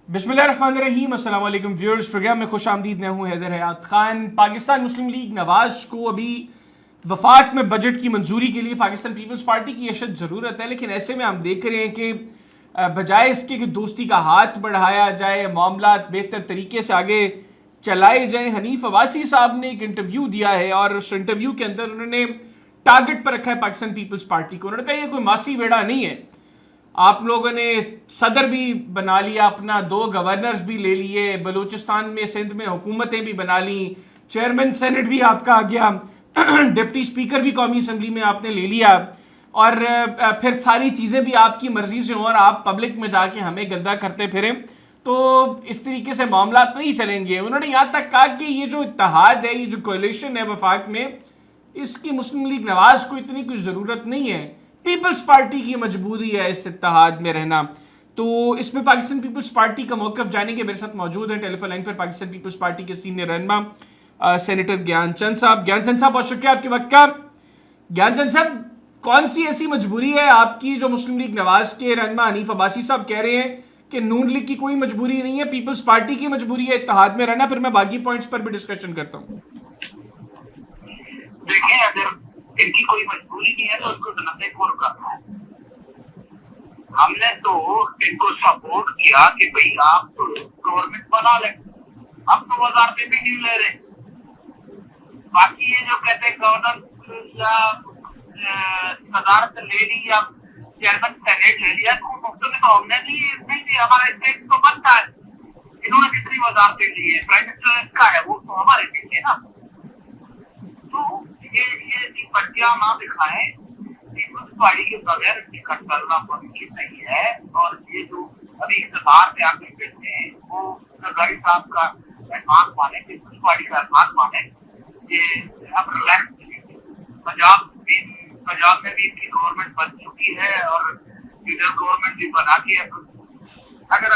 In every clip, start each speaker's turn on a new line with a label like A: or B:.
A: बिस्मिल्लाहिर्रहमानिर्रहीम, अस्सलाम वालेकुम व्यूअर्स। प्रोग्राम में खुश आमदीद। मैं हूँ हैदर हयात खान। पाकिस्तान मुस्लिम लीग नवाज को अभी वफाक में बजट की मंजूरी के लिए पाकिस्तान पीपल्स पार्टी की अशद ज़रूरत है, लेकिन ऐसे में हम देख रहे हैं कि बजाय इसके कि दोस्ती का हाथ बढ़ाया जाए, मामला बेहतर तरीके से आगे चलाए जाए, हनीफ अब्बासी साहब ने एक इंटरव्यू दिया है और उस इंटरव्यू के अंदर उन्होंने टारगेट पर रखा है पाकिस्तान पीपल्स पार्टी को। उन्होंने कहा यह कोई मासी वेड़ा नहीं है, आप लोगों ने सदर भी बना लिया अपना, 2 गवर्नर्स भी ले लिए, बलूचिस्तान में सिंध में हुकूमतें भी बना ली, चेयरमैन सेनेट भी आपका आ गया, डिप्टी स्पीकर भी कौमी असम्बली में आपने ले लिया, और फिर सारी चीज़ें भी आपकी मर्जी से हों और आप पब्लिक में जाके हमें गंदा करते फिरें, तो इस तरीके से मामला नहीं चलेंगे। उन्होंने यहाँ तक कहा कि ये जो इत्तेहाद है, ये जो कोलिशन है वफाक में, इसकी मुस्लिम लीग नवाज को इतनी कोई ज़रूरत नहीं है, पीपल्स पार्टी की मजबूरी है इस इत्तेहाद में रहना। तो इसमें पाकिस्तान पीपल्स पार्टी का मौक़िफ़ जानेंगे। मेरे साथ मौजूद हैं टेलीफोन लाइन पर पाकिस्तान पीपल्स पार्टी के सीनियर रहनुमा सेनेटर ज्ञानचंद साहब। ज्ञानचंद साहब, बहुत शुक्रिया आपके वक्त का। ज्ञानचंद साहब, कौन सी ऐसी मजबूरी है आपकी जो मुस्लिम लीग नवाज के रहनुमा हनीफ अब्बासी साहब कह रहे हैं कि नून लीग की कोई मजबूरी नहीं है, पीपल्स पार्टी की मजबूरी है इत्तेहाद में रहना? फिर मैं बाकी पॉइंट्स पर भी डिस्कशन करता हूँ।
B: देखिए, अगर इनकी कोई मजबूरी नहीं है तो उसको जनता को करना है। हमने तो इनको सपोर्ट किया कि भाई आप तो गवर्नमेंट बना लें, हम तो वजारतें भी नहीं ले रहे। बाकी ये जो कहते हैं गवर्नर या सदारत ले ली या चेयरमैन सेनेट ले लिया, तो मुफ्त में तो हमने नहीं दिया, हमारा स्टेट तो बनता है। इन्होंने जितनी वजारतें ली है, प्राइम मिनिस्टर का है, वो तो हमारे पीछे ना। तो ये बच्चियां ना दिखाएं, पीपल्स पार्टी के बगैर टिकट करना मुमकिन नहीं है। और ये जो अभी इख्तियार में आकर बैठे हैं, वो सरकारी साहब का एहसान माने, पीपल्स पार्टी का एहसान माने। ये अब रिलैक्स, पंजाब में भी इनकी गवर्नमेंट बन चुकी है और इधर गवर्नमेंट भी बना के अगर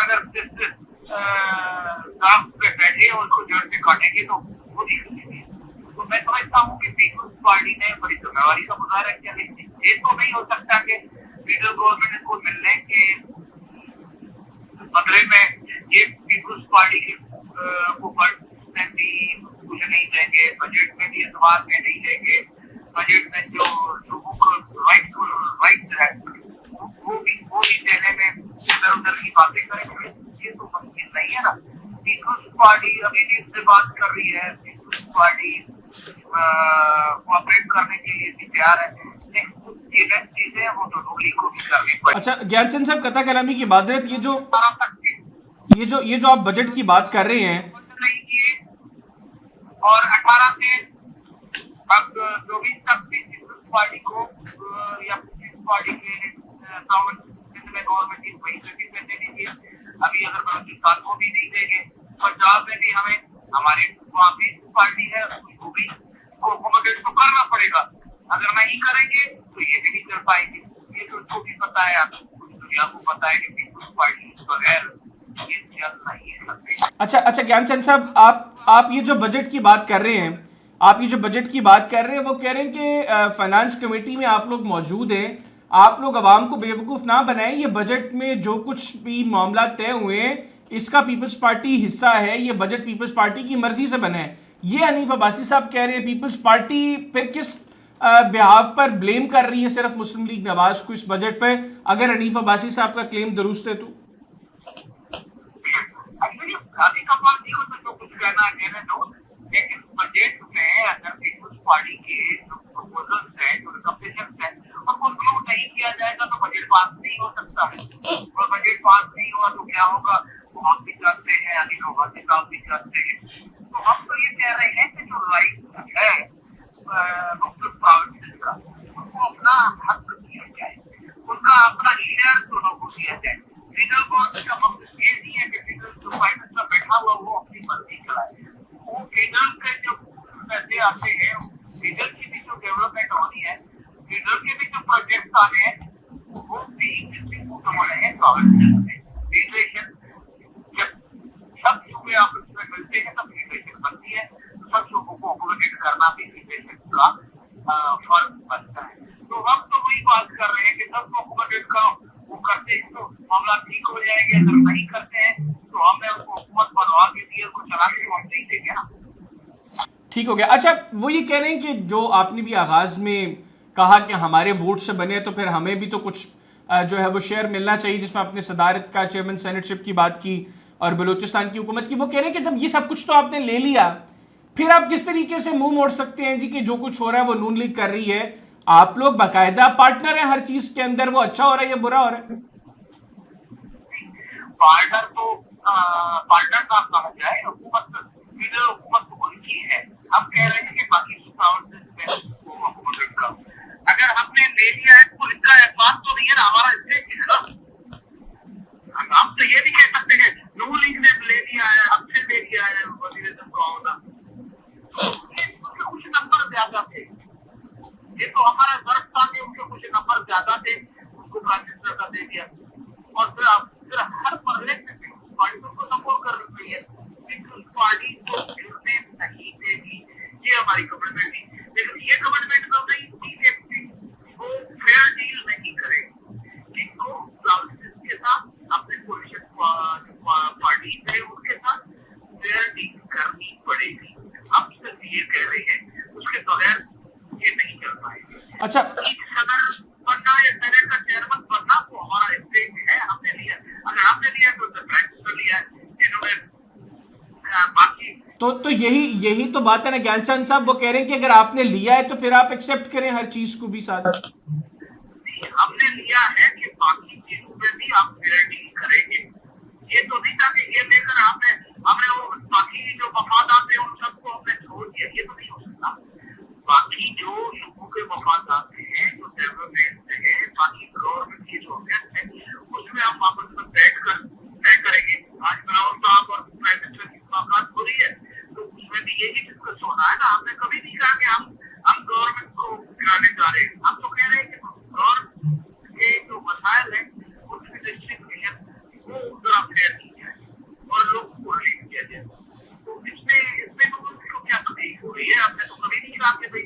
B: काम पे बैठे और उसको जड़ से काटेंगे तो वो नहीं करेंगे। तो मैं समझता हूँ कि पीपल्स पार्टी ने बड़ी जिम्मेवारी का मुजाहरा किया। लेकिन ये तो नहीं हो सकता कि फेडरल गवर्नमेंट को मिलने के बदले में ये पीपल्स पार्टी के ऊपर भी कुछ नहीं देंगे, बजट में भी एतबार में नहीं देंगे, बजट में जो लोगों को राइट है वो भी देने में इधर उधर की बातें करेंगे। ये तो मुमकिन नहीं है ना। पीपल्स पार्टी अभी भी इससे बात कर रही है, पीपल्स पार्टी कोऑपरेट करने के लिए भी तैयार है। चीजें वो तो रूली को भी करनी पड़ेगी।
A: अच्छा ज्ञानचंद साहब, कथा कलामी की माजरत, ये जो आप बजट की बात कर रहे हैं,
B: और 18 से अब 24 तक पीपल्स पार्टी को या पीपल्स पार्टी के गवर्नमेंट की वही से भी पैसे दीजिए। अभी अगर बलूचिस्तान को भी नहीं देंगे, पंजाब में भी हमें हमारी पीपल्स पार्टी है उसको भी अकोमोडेट तो करना पड़ेगा। अगर नहीं करेंगे तो ये भी नहीं कर पाएंगे। ये तो उसको भी पता है, दुनिया को पता है कि पीपल्स पार्टी बगैर ये चल नहीं है।
A: अच्छा ज्ञानचंद साहब, आप ये जो बजट की बात कर रहे हैं, वो कह रहे हैं कि फाइनेंस कमेटी में आप लोग मौजूद हैं, आप लोग अवाम को बेवकूफ़ ना बनाएं। ये बजट में जो कुछ भी मामला तय हुए हैं, इसका पीपल्स पार्टी हिस्सा है, ये बजट पीपल्स पार्टी की मर्जी से बना है। ये हनीफ अब्बासी साहब कह रहे हैं। पीपल्स पार्टी फिर किस बिहाफ पर ब्लेम कर रही है सिर्फ मुस्लिम लीग नवाज को इस बजट पर, अगर हनीफ अब्बासी साहब का क्लेम दुरुस्त है तो?
B: को तो जो कुछ कहने दो, लेकिन बजट में अगर पीपल्स पार्टी के जो प्रपोजल्स हैं, जो रिकमेंडेशंस हैं, उनको इंक्लूड नहीं किया जाएगा तो बजट पास नहीं हो सकता है। और बजट पास नहीं हुआ तो क्या होगा, वो हम भी जानते हैं, अनिल अब्बासी साहब भी जानते हैं। तो हम तो ये कह रहे हैं कि जो राइट है का, उनको अपना हक दिया जाए, उनका अपना शेयर दोनों को दिया जाए। फेडरल गवर्नमेंट का मकसद ये नहीं है कि फेडरल जो प्राइम मिनिस्टर बैठा हुआ वो अपनी मर्जी चलाए। वो फेडरल के जो पैसे आते हैं, फेडरल की भी जो डेवलपमेंट होनी है, फेडरल के भी जो प्रोजेक्ट आने हैं, वो भी डिस्ट्रीब्यूट हो रहे हैं गवर्नमेंट में। फेडरेशन जब सब सूबे आपस में मिलते हैं तब फेडरेशन बनती है। सब लोगों को अकोमोडेट करना भी फेडरेशन का फर्ज बनता है। तो हम तो वही बात कर रहे हैं कि सबको अकोमोडेट करो, वो करते हैं तो मामला ठीक हो जाएंगे। अगर नहीं करते हैं तो तो हमने उसको हुकूमत बनवा के दिए, उसको चलाने को हम नहीं देंगे ना।
A: ठीक हो गया। अच्छा, वो ये कह रहे हैं कि जो आपने भी आगाज में कहा कि हमारे वोट से बने, तो फिर हमें भी तो कुछ जो है वो शेयर मिलना चाहिए, जिसमें आपने सदारत का, चेयरमैन सेनेटशिप की बात की और बलूचिस्तान की हुकूमत की। वो कह रहे हैं कि जब ये सब कुछ तो आपने ले लिया, फिर आप किस तरीके से मुंह मोड़ सकते हैं जी कि जो कुछ हो रहा है वो नून लीग कर रही है? आप लोग बाकायदा पार्टनर हैं हर चीज के अंदर, वो अच्छा हो रहा है या बुरा हो रहा है?
B: पार्टनर तो पार्टनर ना कहा जाए, हुकूमत फिर हुकूमत तो उनकी है। हम कह रहे हैं कि पाकिस्तान हुकूमत का अगर हमने ले लिया है तो इनका एतबार तो नहीं है ना, हमारा स्टेक है ना। हम तो ये भी कह सकते हैं नून लीग ने ले लिया है, हमसे ले लिया है वजीर तो कुछ नंबर ज्यादा थे, ये तो हमारा गर्व था कि उनके कुछ नंबर ज्यादा थे, उसको प्राइम मिनिस्टर का दे दिया। और फिर हर मरले में पीपल्स पार्टी को सपोर्ट कर रही है। पीपल्स पार्टी को गिरने नहीं देगी, ये हमारी कमिटमेंट थी। लेकिन ये कमिटमेंट तो नहीं थी कि वो फेयर डील नहीं करेगी, इनको के साथ अपने कोलिशन पार्टी थे उनके साथ फेयर डील करनी पड़ेगी। हम सिर्फ ये कह रहे हैं, उसके बगैर ये नहीं चल पाएगी।
A: अच्छा,
B: सदर बनना या सेनेट का चेयरमैन बनना वो हमारा स्टेक है, हमने लिया। अगर हमने लिया तो प्राइम मिनिस्टर लिया, इन्होंने बाकी
A: तो यही तो बात है ना ज्ञानचंद साहब। वो कह रहे हैं कि अगर आपने लिया है तो फिर आप एक्सेप्ट करें हर चीज को भी साथ।
B: हमने लिया है कि बाकी चीजों में भी आप फेयर डील करेंगे। ये तो नहीं था कि ये लेकर हमने वो बाकी जो वफादार थे उन सबको हमने छोड़ दिया, ये तो नहीं हो सकता। बाकी जो लोगों के वफादार हैं, जो डेवलपमेंट है, बाकी गवर्नमेंट की जो है उसमें हम आपस में बैठ कर तय करेंगे। आज बनाओ साहब और प्राइम मिनिस्टर की मुलाकात हो रही है, तो उसमें भी यही डिस्कस होना है ना। हमने कभी नहीं कहा कि हम गवर्नमेंट को गिराने जा रहे हैं। हम तो कह रहे हैं कि गवर्नमेंट के जो मसाइल है उसकी डिस्ट्रीब्यूशन वो जरा फेयर की जाए और लोग को रिलीव किया जाए। तो इसमें तो क्या तकलीफ हो रही है? हमने तो कभी नहीं कहा कि भाई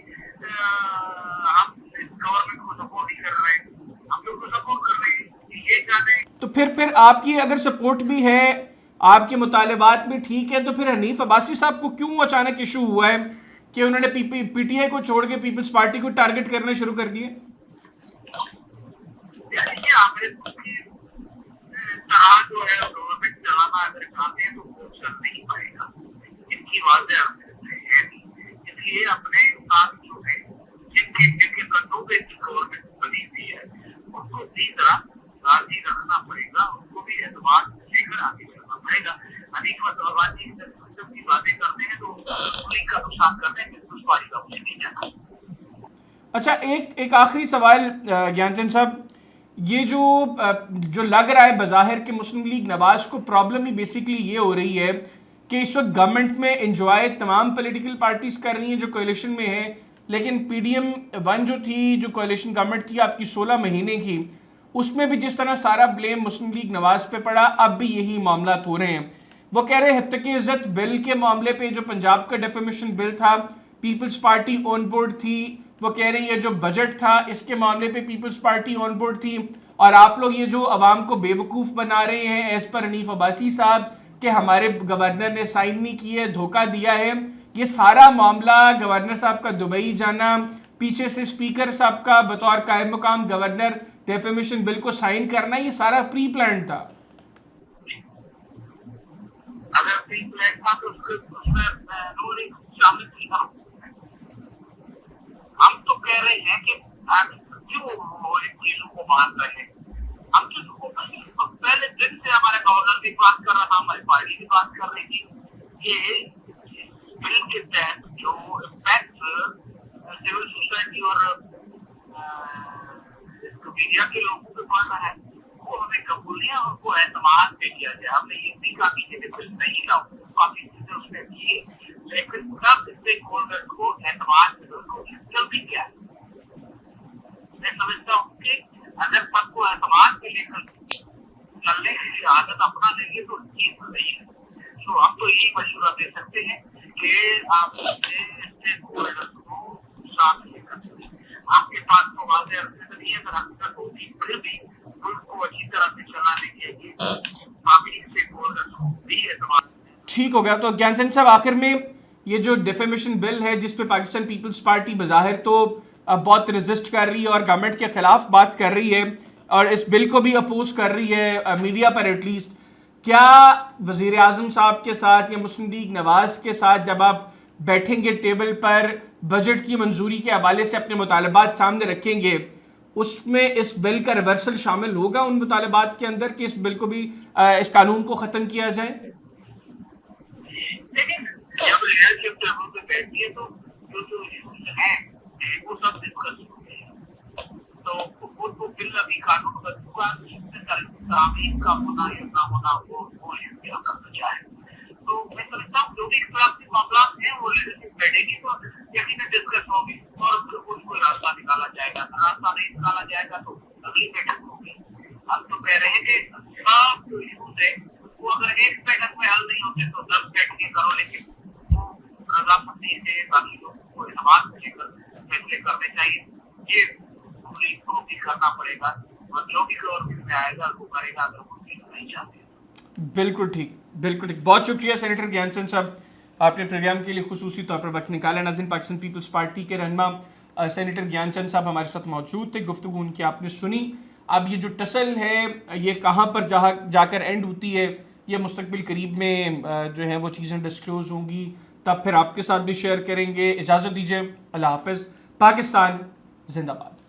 B: हम गवर्नमेंट को सपोर्ट नहीं कर रहे, हम लोग को सपोर्ट कर रहे हैं, ये जाने।
A: तो फिर आपकी अगर सपोर्ट भी है, आपके मुतालिबात भी ठीक है, तो फिर हनीफ अब्बासी साहब को क्यों अचानक इशू हुआ है कि उन्होंने पीटीआई को छोड़ के पीपल्स पार्टी को टारगेट करना शुरू कर दिए?
B: तरह जो है गवर्नमेंट चलाना अगर चाहते हैं तो वो चल नहीं पाएगा, इनकी वाजह है नहीं। इसलिए अपने साथ जो है जिनके कंधों पे गवर्नमेंट बनी हुई है उनको भी जरा राजी रखना पड़ेगा, उनको भी एतबार लेकर आगे चलना पड़ेगा। अनेक मतवादी की बातें करते हैं तो उन्हीं का नुकसान करते हैं, उस पार्टी का कुछ नहीं जाना।
A: अच्छा, एक आखिरी सवाल ज्ञानचंद साहब, ये जो लग रहा है बज़ाहिर कि मुस्लिम लीग नवाज को प्रॉब्लम ही बेसिकली ये हो रही है कि इस वक्त गवर्नमेंट में एंजॉय तमाम पॉलिटिकल पार्टीज कर रही हैं जो कोalition में है, लेकिन पीडीएम वन जो थी, जो कोalition गवर्नमेंट थी आपकी 16 महीने की, उसमें भी जिस तरह सारा ब्लेम मुस्लिम लीग नवाज पे पड़ा, अब भी यही मामला हो रहे हैं। वो कह रहे हैं हत्या की इज्जत बिल के मामले पे, जो पंजाब का डेफेमेशन बिल था, पीपल्स पार्टी ऑन बोर्ड थी। वो कह रही है जो बजट था इसके मामले पे पीपल्स पार्टी ऑन बोर्ड थी, और आप लोग ये जो अवाम को बेवकूफ़ बना रहे हैं एज पर हनीफ अब्बासी साहब कि हमारे गवर्नर ने साइन नहीं किए, धोखा दिया है। ये सारा मामला गवर्नर साहब का दुबई जाना, पीछे से स्पीकर साहब का बतौर कायम मुकाम गवर्नर डेफेमेशन बिल को साइन करना, ये सारा प्री प्लान था।
B: अगर प्री प्लान था तो उसमें रूलिंग शामिल थी ना। हम तो कह रहे हैं कि क्यों वो इन चीजों को मान रहे हैं। हम तो पहले दिन से हमारे गवर्नर भी बात कर रहा था, हमारी पार्टी भी बात कर रही थी कि बिल के तहत जो इम्पैक्ट सिविल सोसाइटी और मीडिया के लोगों पे पड़ रहा है वो हमें कबूल नहीं है, उनको एतमाद पे किया जाए। हमने ये भी कहा कि बिल नहीं लाओ, काफी चीजें उसमें की, लेकिन सब स्टेक होल्डर को एतमाद जल्दी क्या है। मैं समझता हूँ कि अगर सबको एतमाद पे लेकर चलने की आदत अपना लेंगे तो ठीक हो रही है। तो हम तो यही मशवरा दे सकते हैं कि आप स्टेक होल्डर को साथ लेकर चलें। आपके पास तो वादे अर्थ नहीं है, अगर हकीकत होगी फिर भी उनको अच्छी तरह से चलाने के लिए बाकी स्टेक होल्डर को
A: ठीक हो गया। तो ज्ञानचंद साहब, आखिर में ये जो डिफेमेशन बिल है जिस पे पाकिस्तान पीपल्स पार्टी बज़ाहिर तो बहुत रेजिस्ट कर रही है और गवर्नमेंट के खिलाफ बात कर रही है और इस बिल को भी अपोज कर रही है मीडिया पर एटलीस्ट, क्या वजीर आजम साहब के साथ या मुस्लिम लीग नवाज के साथ जब आप बैठेंगे टेबल पर बजट की मंजूरी के हवाले से अपने मुतालबात सामने रखेंगे, उसमें इस बिल का रिवर्सल शामिल होगा उन मुतालबात के अंदर कि इस बिल को भी इस कानून को ख़त्म किया जाए?
B: लेकिन जब लीडरशिप टेबल पे बैठती है तो जो इश्यूज हैं वो सब डिस्कस होते हैं। तो वो बिल अभी कानून बनेगा, तामील का होना या ना होना वो इंतजार करना चाहे। तो मैं समझता हूँ जो भी इख्तिलाफ के मामला हैं वो लीडरशिप बैठेगी तो यकीनन डिस्कस होगी और कोई रास्ता निकाला जाएगा। रास्ता नहीं निकाला जाएगा तो अगली बैठक होगी। हम तो कह रहे हैं कि सब जो इश्यूज है वो अगर एक बैठक में हल नहीं होते तो 10 बैठकें करो, लेकिन वो रजामंदी से बाकी लोगों को समाज में लेकर फैसले करने चाहिए। ये पुलिस को भी करना पड़ेगा और जो भी गवर्नमेंट में आएगा वो करेगा अगर वो चीज नहीं चाहते।
A: बिल्कुल ठीक, बिल्कुल ठीक। बहुत शुक्रिया सेनेटर ज्ञानचंद साहब, आपने प्रोग्राम के लिए खुसूसी तौर पर वक्त निकाला। नाज़रीन, पाकिस्तान पीपल्स पार्टी के रहनुमा सेनेटर ज्ञानचंद साहब हमारे साथ मौजूद थे, गुफ्तगू उनकी आपने सुनी। अब ये जो टसल है ये कहाँ पर जाकर एंड होती है, ये मुस्तकबिल करीब में जो है वो चीज़ें डिस्क्लोज होंगी, तब फिर आपके साथ भी शेयर करेंगे। इजाज़त दीजिए, अल्लाह हाफ़िज़। पाकिस्तान जिंदाबाद।